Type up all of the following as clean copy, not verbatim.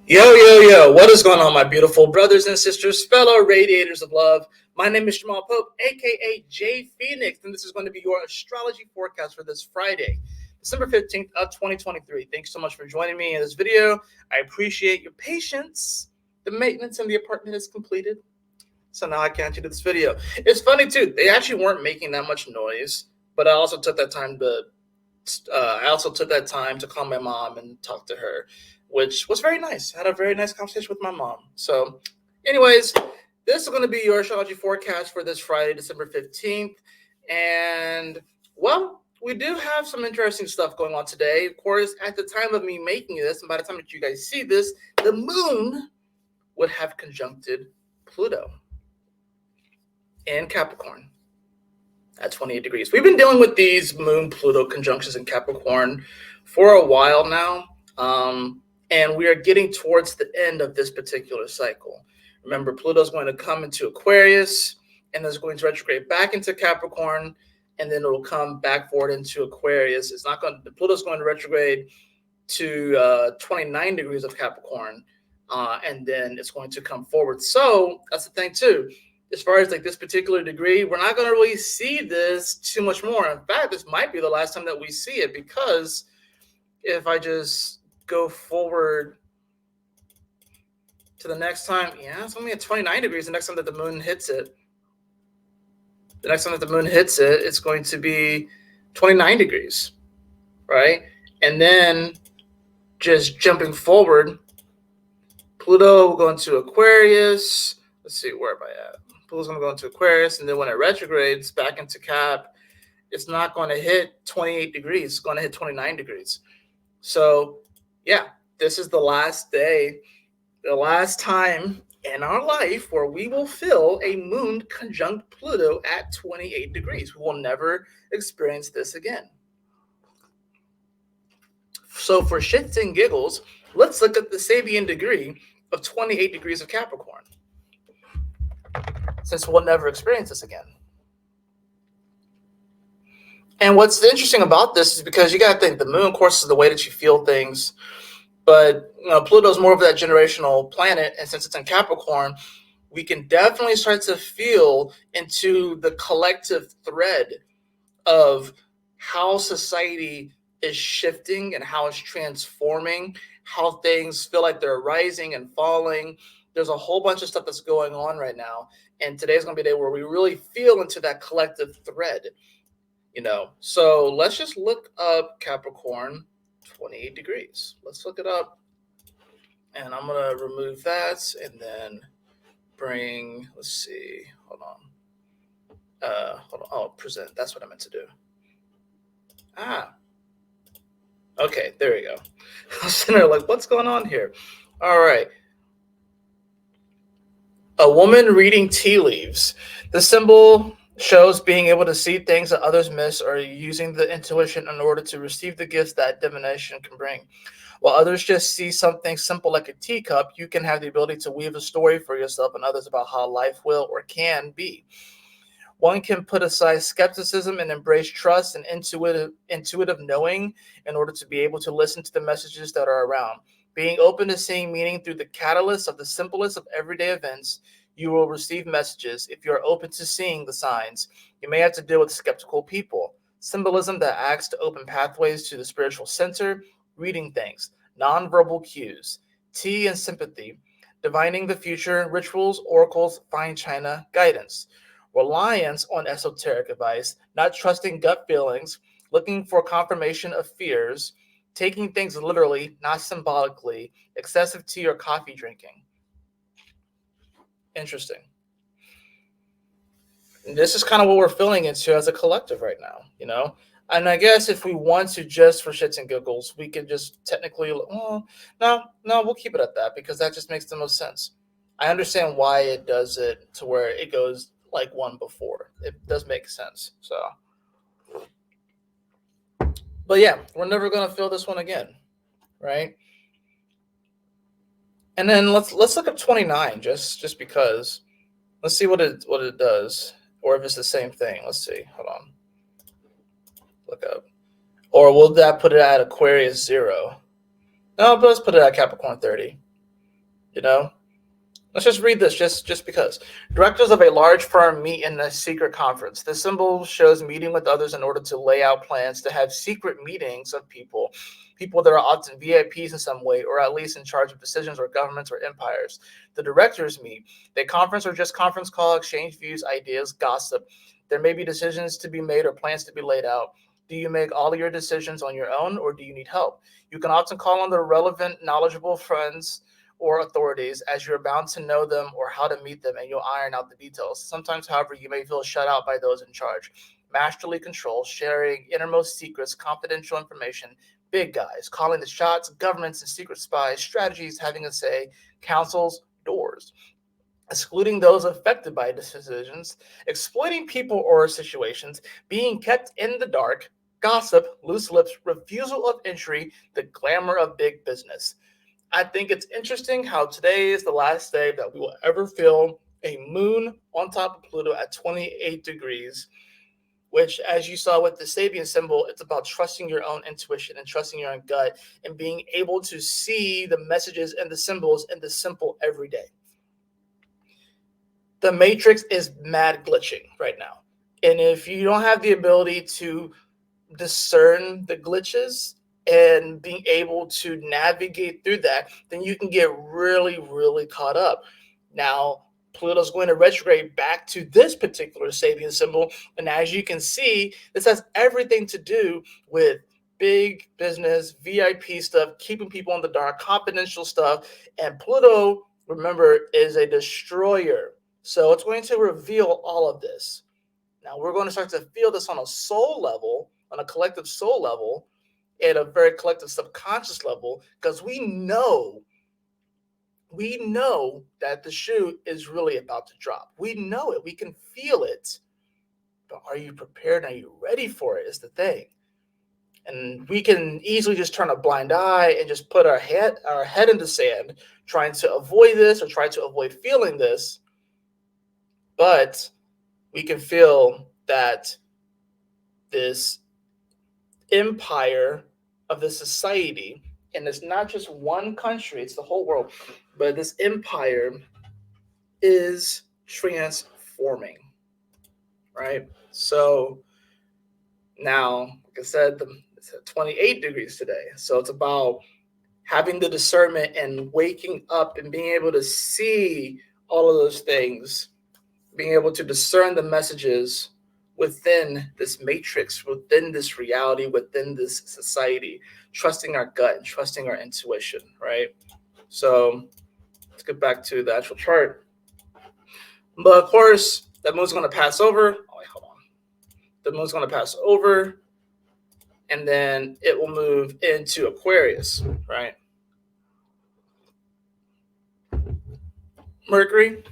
Yo, what is going on, my beautiful brothers and sisters, fellow radiators of love? My name is Jamal Pope, aka J Phoenix, and this is going to be your astrology forecast for this Friday, December 15th of 2023. Thanks so much for joining me in this video. I appreciate your patience. The maintenance in the apartment is completed, so now I can do this video. It's funny too, they actually weren't making that much noise, but I also took that time to call my mom and talk to her, which was very nice. I had a very nice conversation with my mom. So, anyways, this is going to be your astrology forecast for this Friday, December 15th. And, well, we do have some interesting stuff going on today. Of course, at the time of me making this, and by the time that you guys see this, the moon would have conjuncted Pluto in Capricorn at 28 degrees. We've been dealing with these moon-Pluto conjunctions in Capricorn for a while now, and we are getting towards the end of this particular cycle. Remember, Pluto's going to come into Aquarius, and then it's going to retrograde back into Capricorn, and then it will come back forward into Aquarius. Pluto's going to retrograde to 29 degrees of Capricorn, and then it's going to come forward. So that's the thing too. As far as like this particular degree, we're not going to really see this too much more. In fact, this might be the last time that we see it, because if I just go forward to the next time, it's only at 29 degrees. The next time that the moon hits it, it's going to be 29 degrees, right? And then just jumping forward, Pluto will go into Aquarius. Let's see, where am I at? Pluto's going to go into Aquarius, and then when it retrogrades back into Cap, it's not going to hit 28 degrees. It's going to hit 29 degrees. So, yeah, this is the last day, the last time in our life where we will feel a moon conjunct Pluto at 28 degrees. We will never experience this again. So, for shits and giggles, let's look at the Sabian degree of 28 degrees of Capricorn, since we'll never experience this again. And what's interesting about this is because you got to think the moon, of course, is the way that you feel things. But Pluto's more of that generational planet. And since it's in Capricorn, we can definitely start to feel into the collective thread of how society is shifting and how it's transforming, how things feel like they're rising and falling. There's a whole bunch of stuff that's going on right now. And today's going to be a day where we really feel into that collective thread, So let's just look up Capricorn 28 degrees. Let's look it up. And I'm going to remove that and then bring, let's see, hold on. Oh, present. That's what I meant to do. Okay, there we go. I was sitting there like, what's going on here? All right. A woman reading tea leaves. The symbol shows being able to see things that others miss, or using the intuition in order to receive the gifts that divination can bring. While others just see something simple like a teacup, you can have the ability to weave a story for yourself and others about how life will or can be. One can put aside skepticism and embrace trust and intuitive knowing in order to be able to listen to the messages that are around. Being open to seeing meaning through the catalyst of the simplest of everyday events, you will receive messages. If you are open to seeing the signs, you may have to deal with skeptical people. Symbolism that acts to open pathways to the spiritual center, reading things, nonverbal cues, tea and sympathy, divining the future, rituals, oracles, fine china, guidance. Reliance on esoteric advice, not trusting gut feelings, looking for confirmation of fears, taking things literally, not symbolically, excessive tea or coffee drinking. Interesting. And this is kind of what we're feeling into as a collective right now, And I guess if we want to, just for shits and giggles, we could just technically, no, we'll keep it at that, because that just makes the most sense. I understand why it does it to where it goes like one before. It does make sense. So, but yeah, we're never going to feel this one again, right? And then let's look up 29 just because. Let's see what it does, or if it's the same thing. Let's see. Hold on. Look up. Or will that put it at Aquarius 0? No, but let's put it at Capricorn 30. You know, let's just read this just because. Directors of a large firm meet in a secret conference. The symbol shows meeting with others in order to lay out plans to have secret meetings of people that are often VIPs in some way, or at least in charge of decisions or governments or empires. The directors meet. They conference or just conference call, exchange views, ideas, gossip. There may be decisions to be made or plans to be laid out. Do you make all of your decisions on your own, or do you need help? You can often call on the relevant, knowledgeable friends or authorities, as you're bound to know them or how to meet them, and you'll iron out the details. Sometimes, however, you may feel shut out by those in charge. Masterly control, sharing innermost secrets, confidential information, big guys, calling the shots, governments and secret spies, strategies, having a say, councils, doors. Excluding those affected by decisions, exploiting people or situations, being kept in the dark, gossip, loose lips, refusal of entry, the glamour of big business. I think it's interesting how today is the last day that we will ever feel a moon on top of Pluto at 28 degrees, which, as you saw with the Sabian symbol, it's about trusting your own intuition and trusting your own gut and being able to see the messages and the symbols in the simple every day. The matrix is mad glitching right now. And if you don't have the ability to discern the glitches and being able to navigate through that, then you can get really, really caught up. Now, Pluto's going to retrograde back to this particular Sabian symbol. And as you can see, this has everything to do with big business, VIP stuff, keeping people in the dark, confidential stuff. And Pluto, remember, is a destroyer. So it's going to reveal all of this. Now, we're going to start to feel this on a soul level, on a collective soul level, and a very collective subconscious level, because we know that the shoe is really about to drop. We know it. We can feel it. But are you prepared? Are you ready for it is the thing. And we can easily just turn a blind eye and just put our head in the sand, trying to avoid this or try to avoid feeling this. But we can feel that this empire of the society, and it's not just one country, it's the whole world, but this empire is transforming, right? So now, like I said, it's at 28 degrees today. So it's about having the discernment and waking up and being able to see all of those things, being able to discern the messages within this matrix, within this reality, within this society, trusting our gut and trusting our intuition, right? So let's get back to the actual chart. But of course, that moon's going to pass over. Oh, wait, hold on. The moon's going to pass over, and then it will move into Aquarius, right? Mercury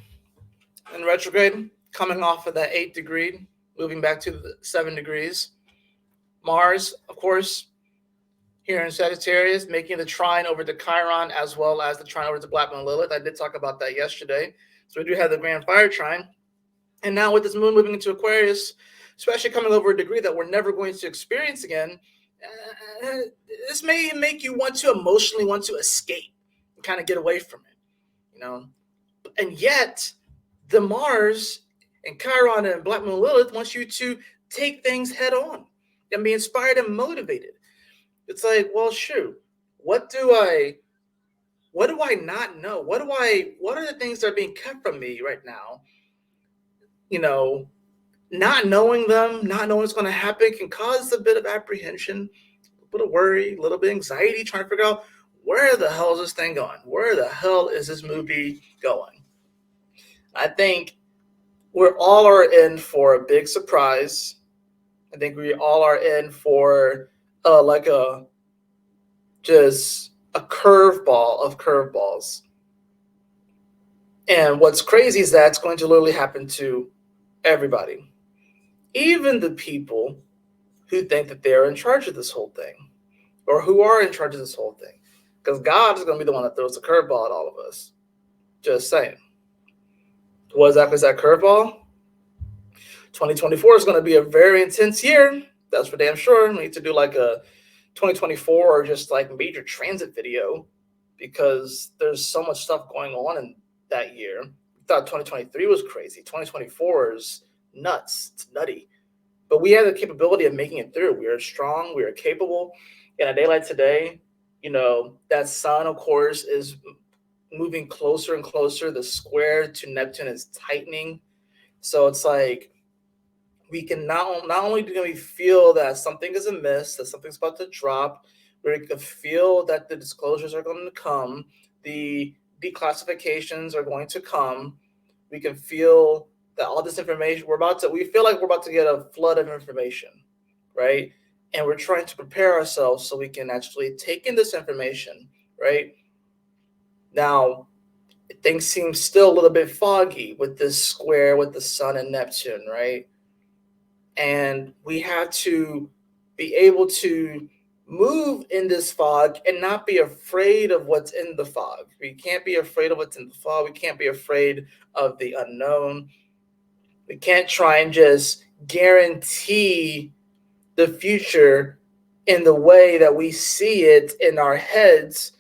in retrograde, coming off of that 8 degree, moving back to the 7 degrees. Mars, of course, here in Sagittarius, making the trine over to Chiron as well as the trine over to Black Moon Lilith. I did talk about that yesterday. So we do have the Grand Fire trine. And now with this moon moving into Aquarius, especially coming over a degree that we're never going to experience again, this may make you emotionally want to escape and kind of get away from it, And yet, the Mars and Chiron and Black Moon Lilith wants you to take things head on and be inspired and motivated. It's like, well, shoot, what do I not know? What are the things that are being kept from me right now? Not knowing them, not knowing what's going to happen can cause a bit of apprehension, a bit of worry, a little bit of anxiety, trying to figure out where the hell is this thing going? Where the hell is this movie going? I think we all are in for a big surprise. I think we all are in for just a curveball of curveballs. And what's crazy is that it's going to literally happen to everybody, even the people who think that they're in charge of this whole thing, or who are in charge of this whole thing, because God is going to be the one that throws the curveball at all of us. Just saying. What exactly is that curveball? 2024 is going to be a very intense year. That's for damn sure. We need to do like a 2024 or just like major transit video, because there's so much stuff going on in that year. We thought 2023 was crazy. 2024 is nuts. It's nutty. But we have the capability of making it through. We are strong. We are capable. In a day like today, that sun, of course, is moving closer and closer. The square to Neptune is tightening. So it's like we can not only do we feel that something is amiss, that something's about to drop, we can feel that the disclosures are going to come, the declassifications are going to come. We can feel that all this information we feel like we're about to get a flood of information, right? And we're trying to prepare ourselves so we can actually take in this information, right? Now, things seem still a little bit foggy with this square with the sun and Neptune, right? And we have to be able to move in this fog and not be afraid of what's in the fog. We can't be afraid of what's in the fog. We can't be afraid of the unknown. We can't try and just guarantee the future in the way that we see it in our heads.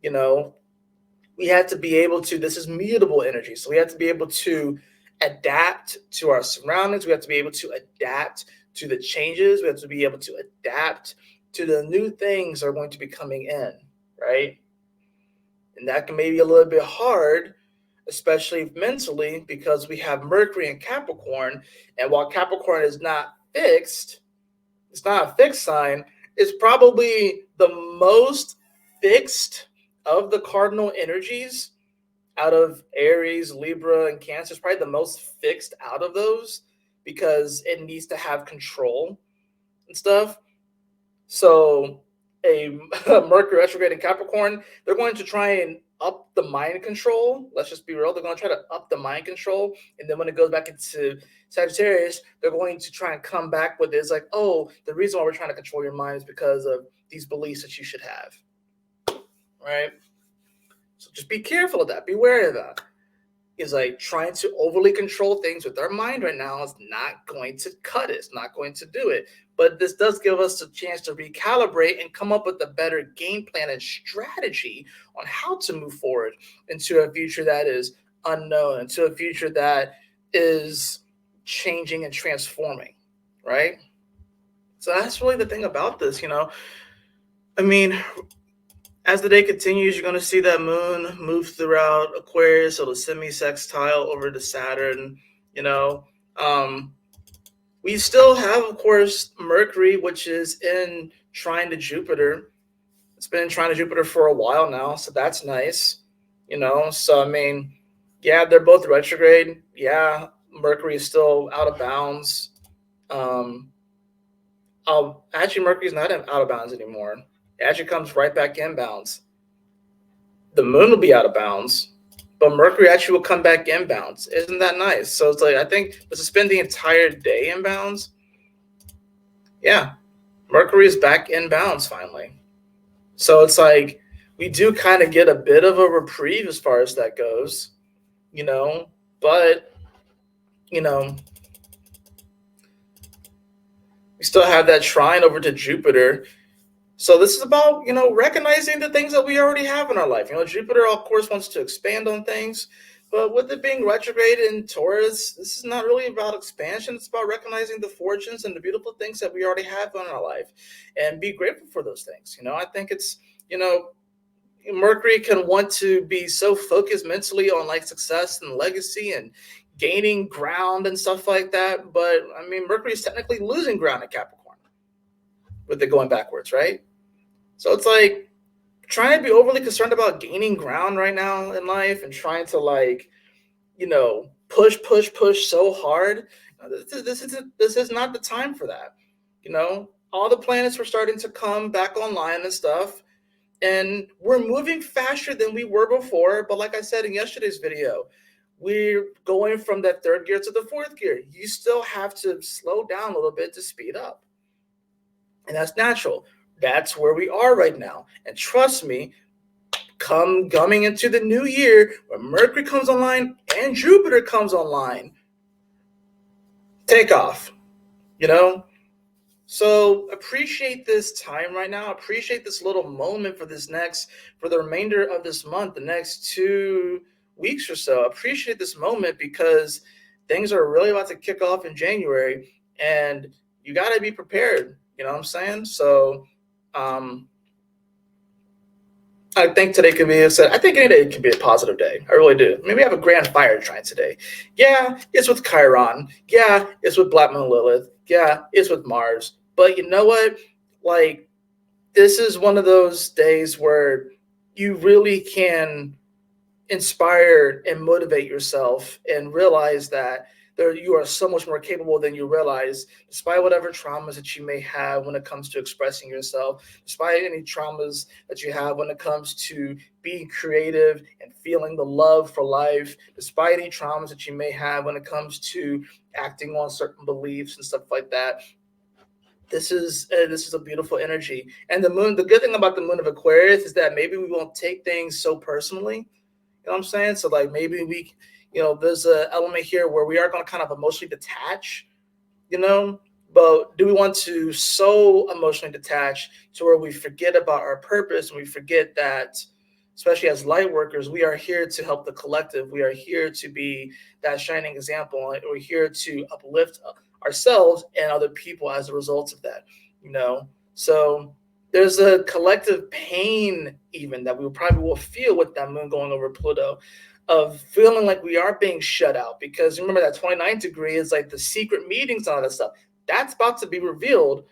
We have to be able to, this is mutable energy. So we have to be able to adapt to our surroundings. We have to be able to adapt to the changes. We have to be able to adapt to the new things that are going to be coming in, right? And that can maybe be a little bit hard, especially mentally, because we have Mercury in Capricorn. And while Capricorn is not fixed, it's not a fixed sign, it's probably the most fixed of the cardinal energies out of Aries, Libra, and Cancer. Is probably the most fixed out of those because it needs to have control and stuff. So a Mercury retrograde in Capricorn, they're going to try and up the mind control. Let's just be real. They're going to try to up the mind control. And then when it goes back into Sagittarius, they're going to try and come back with this like, oh, the reason why we're trying to control your mind is because of these beliefs that you should have. Right? So just be careful of that. Be wary of that. Is like trying to overly control things with our mind right now is not going to cut it. It's not going to do it. But this does give us a chance to recalibrate and come up with a better game plan and strategy on how to move forward into a future that is unknown, into a future that is changing and transforming, right? So that's really the thing about this, I mean, as the day continues, you're going to see that moon move throughout Aquarius, so the semi-sextile over to Saturn, we still have, of course, Mercury, which is in trine to Jupiter. It's been in trine to Jupiter for a while now, so that's nice, So, I mean, yeah, they're both retrograde. Yeah, Mercury is still out of bounds. Actually, Mercury's not out of bounds anymore. It actually comes right back in bounds. The moon will be out of bounds, but Mercury actually will come back in bounds. Isn't that nice? So it's like, I think let's spend the entire day in bounds. Yeah, Mercury is back in bounds finally. So it's like we do kind of get a bit of a reprieve as far as that goes, but, we still have that trine over to Jupiter. So this is about, recognizing the things that we already have in our life. Jupiter, of course, wants to expand on things, but with it being retrograde in Taurus, this is not really about expansion. It's about recognizing the fortunes and the beautiful things that we already have in our life and be grateful for those things. I think it's, Mercury can want to be so focused mentally on like success and legacy and gaining ground and stuff like that. But I mean, Mercury is technically losing ground in Capricorn with it going backwards, right? So it's like trying to be overly concerned about gaining ground right now in life and trying to like, push so hard. This is not the time for that. All the planets were starting to come back online and stuff. And we're moving faster than we were before. But like I said in yesterday's video, we're going from that third gear to the fourth gear. You still have to slow down a little bit to speed up. And that's natural. That's where we are right now. And trust me, coming into the new year, when Mercury comes online and Jupiter comes online, take off. So appreciate this time right now. Appreciate this little moment for the remainder of this month, the next 2 weeks or so. Appreciate this moment because things are really about to kick off in January, and you got to be prepared. You know what I'm saying? So, I think today could be I think any day can be a positive day. I really do. Maybe have a grand fire trine today. Yeah, it's with Chiron. Yeah, it's with Black Moon Lilith. Yeah, it's with Mars. But you know what? Like, this is one of those days where you really can inspire and motivate yourself and realize that you are so much more capable than you realize, despite whatever traumas that you may have when it comes to expressing yourself, despite any traumas that you have when it comes to being creative and feeling the love for life, despite any traumas that you may have when it comes to acting on certain beliefs and stuff like that. This is a beautiful energy. And the moon, the good thing about the moon of Aquarius is that maybe we won't take things so personally. You know what I'm saying? So like maybe there's an element here where we are going to kind of emotionally detach, you know, but do we want to so emotionally detach to where we forget about our purpose and we forget that, especially as light workers, we are here to help the collective. We are here to be that shining example. We're here to uplift ourselves and other people as a result of that, you know? So there's a collective pain even that we probably will feel with that moon going over Pluto, of feeling like we are being shut out, because remember that 29th degree is like the secret meetings and all that stuff. That's about to be revealed.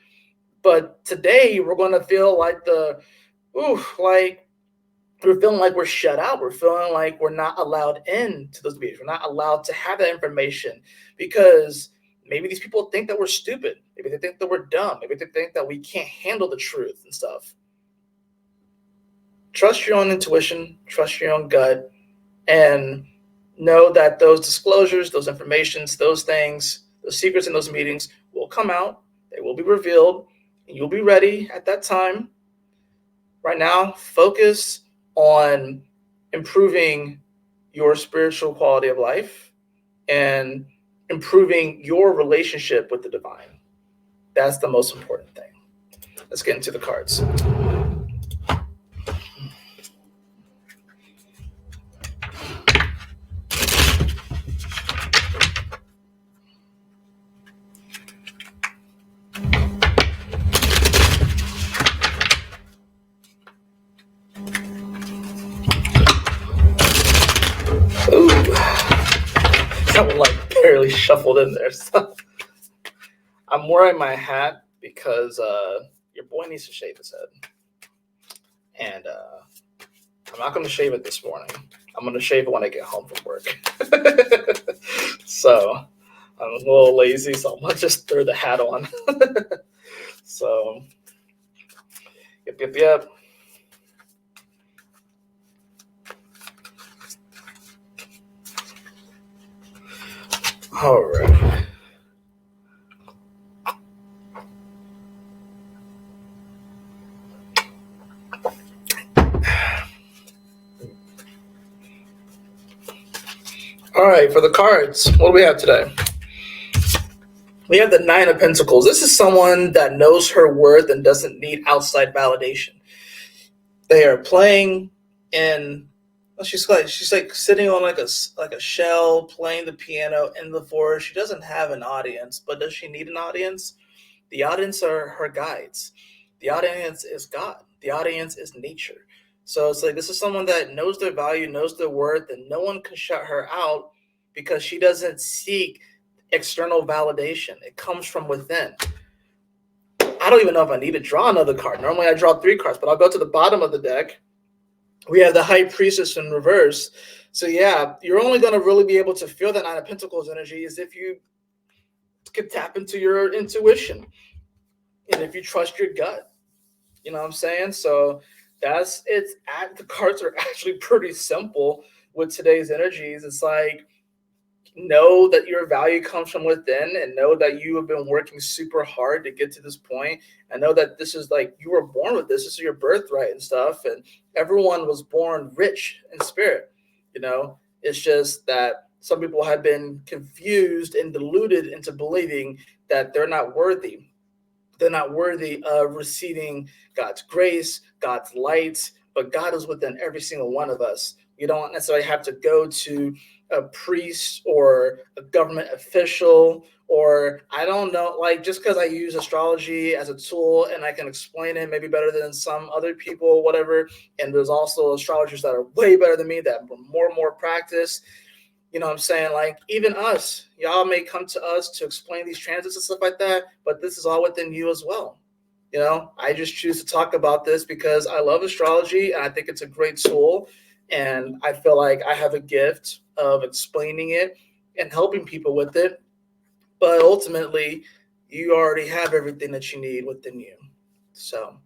But today we're going to feel like like we're feeling like we're shut out. We're feeling like we're not allowed into those meetings. We're not allowed to have that information because maybe these people think that we're stupid. Maybe they think that we're dumb. Maybe they think that we can't handle the truth and stuff. Trust your own intuition, trust your own gut, and know that those disclosures, those informations, those things, those secrets in those meetings will come out. They will be revealed, and you'll be ready at that time. Right now, focus on improving your spiritual quality of life and improving your relationship with the divine. That's the most important thing. Let's get into the cards. Ooh, that one like barely shuffled in there. So I'm wearing my hat because your boy needs to shave his head. And I'm not going to shave it this morning. I'm going to shave it when I get home from work. So I'm a little lazy, so I'm going to just throw the hat on. So, yep. All right. All right, for the cards, what do we have today? We have the Nine of Pentacles. This is someone that knows her worth and doesn't need outside validation. They are playing in. She's like sitting on like a shell, playing the piano in the forest. She doesn't have an audience, but does she need an audience? The audience are her guides. The audience is God. The audience is nature. So it's like this is someone that knows their value, knows their worth, and no one can shut her out because she doesn't seek external validation. It comes from within. I don't even know if I need to draw another card. Normally I draw 3 cards, but I'll go to the bottom of the deck. We have the High Priestess in reverse. So yeah, you're only going to really be able to feel that Nine of Pentacles energy is if you can tap into your intuition and if you trust your gut. You know what I'm saying? So the cards are actually pretty simple with today's energies. It's like, know that your value comes from within and know that you have been working super hard to get to this point. And know that this is like, you were born with this. This is your birthright and stuff. And everyone was born rich in spirit. You know, it's just that some people have been confused and deluded into believing that they're not worthy, they're not worthy of receiving God's grace, God's light, but God is within every single one of us. You don't necessarily have to go to a priest or a government official, or I don't know, like just because I use astrology as a tool and I can explain it maybe better than some other people, whatever. And there's also astrologers that are way better than me that have more and more practice. You know what I'm saying? Like even us, y'all may come to us to explain these transits and stuff like that, but this is all within you as well. You know, I just choose to talk about this because I love astrology and I think it's a great tool. And I feel like I have a gift of explaining it and helping people with it. But ultimately, you already have everything that you need within you. So,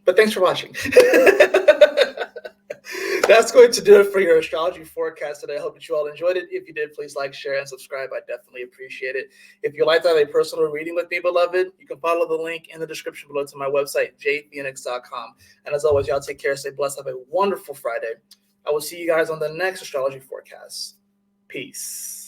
but thanks for watching. That's going to do it for your astrology forecast today. I hope that you all enjoyed it. If you did, please like, share, and subscribe. I definitely appreciate it. If you'd like to have a personal reading with me, beloved, you can follow the link in the description below to my website, jphoenix.com. And as always, y'all take care, stay blessed, have a wonderful Friday. I will see you guys on the next astrology forecast. Peace.